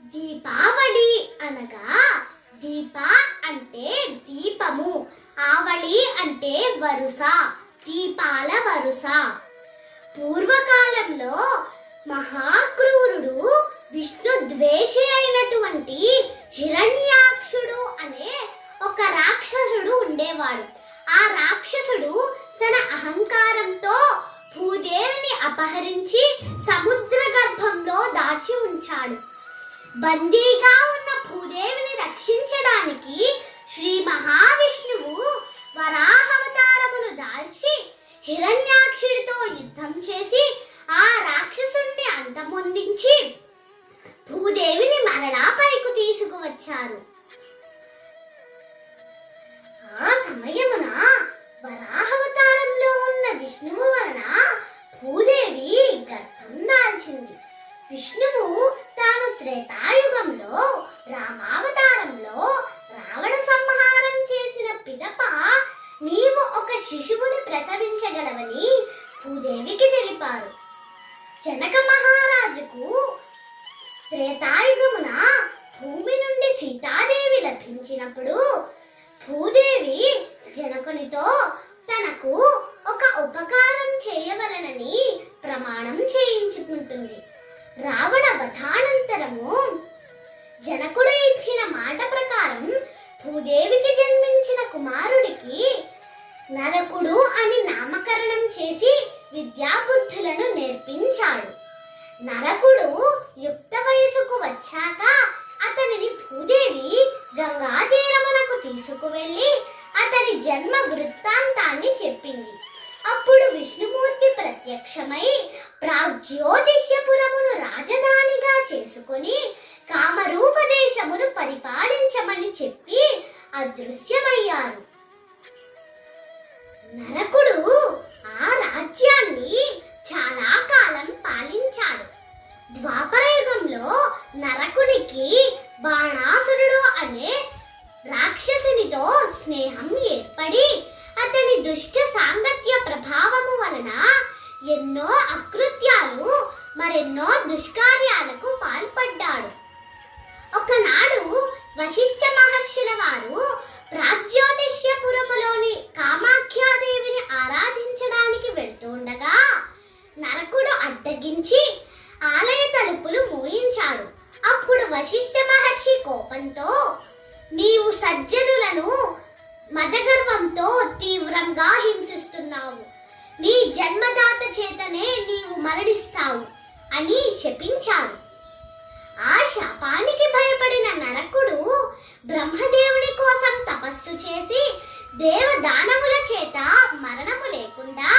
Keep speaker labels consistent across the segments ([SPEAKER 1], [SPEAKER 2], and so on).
[SPEAKER 1] దీపావళి అనగా దీప అంటే దీపము, ఆవళి అంటే వరుస, దీపాల వరుస. పూర్వకాలంలో మహాక్రూరుడు విష్ణు ద్వేషి అయినటువంటి హిరణ్యాక్షుడు అనే ఒక రాక్షసుడు ఉండేవాడు. ఆ రాక్షసుడు తన అహంకారంతో భూదేవిని అపహరించి సముద్ర గర్భంలో దాచి ఉంచాడు. బందీగా ఉన్న భూదేవిని రక్షించడానికి శ్రీ మహావిష్ణువు వరాహవతారమును దాల్చి హిరణ్యాక్షుడితో యుద్ధం చేసి ఆ రాక్షసుని అంతమొందించి భూదేవిని మరలా పైకి తీసుకువచ్చారు. ఆ సమయమున వరాహవతారంలో ఉన్న విష్ణువు వలన భూదేవి గర్భం దాల్చింది. విష్ణువు తాను త్రేతాయుగంలో రామావతారంలో రావణ సంహారం చేసిన పిదప నీవు ఒక శిశువుని ప్రసవించగలవని భూదేవికి తెలిపారు. జనక మహారాజుకు త్రేతాయుగమున భూమి నుండి సీతాదేవి లభించినప్పుడు భూదేవి జనకునితో తనకు ఒక ఉపకారం చేయవలనని ప్రమాణం చేయించుకుంటుంది. రావణ వధానంతరము జనకుడు ఇచ్చిన మాట ప్రకారం భూదేవికి జన్మించిన కుమారుడికి నరకుడు అని నామకరణం చేసి విద్యాబుద్ధులను నేర్పించాడు. నరకుడు యుక్త వయసుకు వచ్చాక అతనిని భూదేవి గంగా తీరమునకు తీసుకువెళ్లి అతని జన్మ వృత్తాంతాన్ని చెప్పింది. అప్పుడు విష్ణుమూర్తి ప్రత్యక్షమై ప్రాగ్జ్యోతిష్యపురమును రాజధానిగా చేసుకొని కామరూపదేశమును పరిపాలించమని చెప్పి అదృశ్యమయ్యారు. నరకుడు ఆ రాజ్యాన్ని చాలా కాలం పాలించాడు. ద్వాపరయుగంలో నరకునికి బాణాసురుడు అనే రాక్షసునితో స్నేహం ఏర్పడి అతని దుష్ట సాంగత్య ప్రభావము వలన ఎన్నో అకృత్యాలు మరెన్నో దుష్కార్యాలకు పాల్పడ్డాడు. ఒకనాడు వశిష్ఠ మహర్షుల వారు ప్రాగ్జ్యోతిష్యపురములోని కామాఖ్యాదేవిని ఆరాధించడానికి వెళ్తుండగా నరకుడు అడ్డగించి ఆలయ తలుపులు మూయించాడు. అప్పుడు వశిష్ఠ మహర్షి కోపంతో నీవు సజ్జనులను మదగర్వంతో తీవ్రంగా హింసిస్తున్నావు, నీ జన్మదాత చేతనే నీవు మరణిస్తావు అని శపించారు. ఆ శాపానికి భయపడిన నరకుడు బ్రహ్మదేవుని కోసం తపస్సు చేసి దేవదానవుల చేత మరణము లేకుండా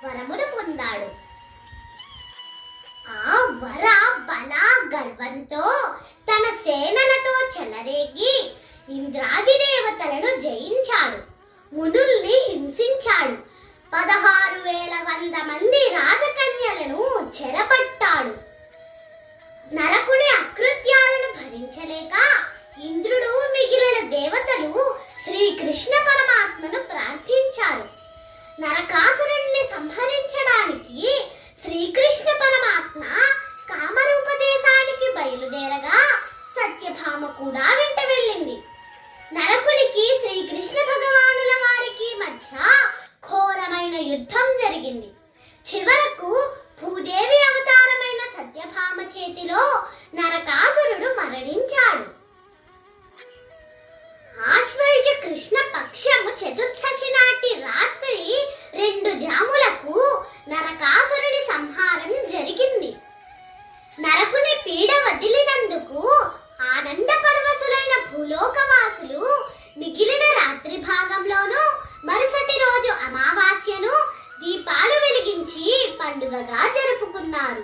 [SPEAKER 1] వరమును పొందాడు. ఆ వర బల గర్వంతో తన సేనలతో చెలరేగి ఇంద్రాది దేవతలను జయించాడు. మునుల్ని హింసించాడు. 16,100 మంది రాజకన్యలను చెరపట్టాడు. నరకుని అకృత్యాలను భరించలేక ఇంద్రుడు మిగిలిన దేవతలు శ్రీకృష్ణ పరమాత్మను ప్రార్థించారు. నరకాసురుణ్ణి సంహరించడానికి శ్రీకృష్ణ పరమాత్మ కామరూపదేశానికి బయలుదేరగా సత్యభామ కూడా వెంట వెళ్ళింది. నరకునికి శ్రీకృష్ణ భగవానుల వారికి మధ్య ఘోరమైన యుద్ధం జరిగింది. చివరకు భూదేవి అవతారమైన సత్యభామ చేతిలో నరకాసురుడు మరణించాడు. ఆశ్వయుజ కృష్ణ పక్షము చతుర్దశి నాటి రాత్రి 2 జాములకు నరకాసురుడి సంహారం జరిగింది. నరకుని పీడ వదిలినందుకు ఆనంద పరవశులైన భూలోకవాసులు మిగిలిన రాత్రి భాగంలోనూ మరుసటి రోజు అమావాస్యను దీపాలు వెలిగించి పండుగగా జరుపుకున్నారు.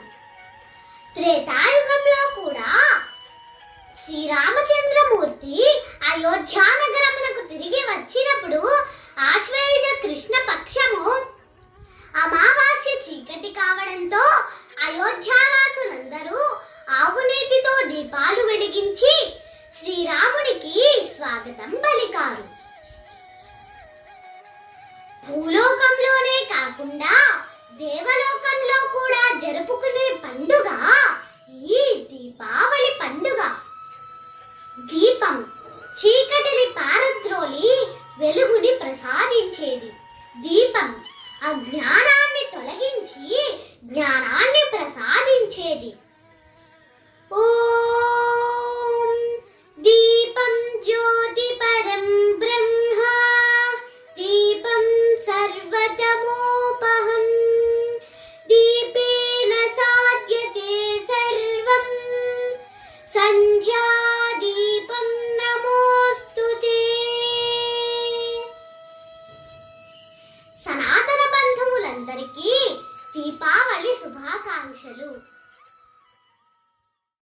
[SPEAKER 1] త్రేతాయుగంలో కూడా శ్రీరామచంద్రమూర్తి అయోధ్యా నగరమునకు తిరిగి వచ్చినప్పుడు ఆశ్వయుజ కృష్ణ పక్షము అమావాస్య చీకటి కావడంతో అయోధ్యావాసులందరూ ఆవునేతితో దీపాలు వెలిగించి శ్రీరామునికి స్వాగతం పలికారు. భూలోకంలోనే కాకుండా దేవలోకంలో కూడా జరుపుకునే పండుగ ఈ దీపావళి.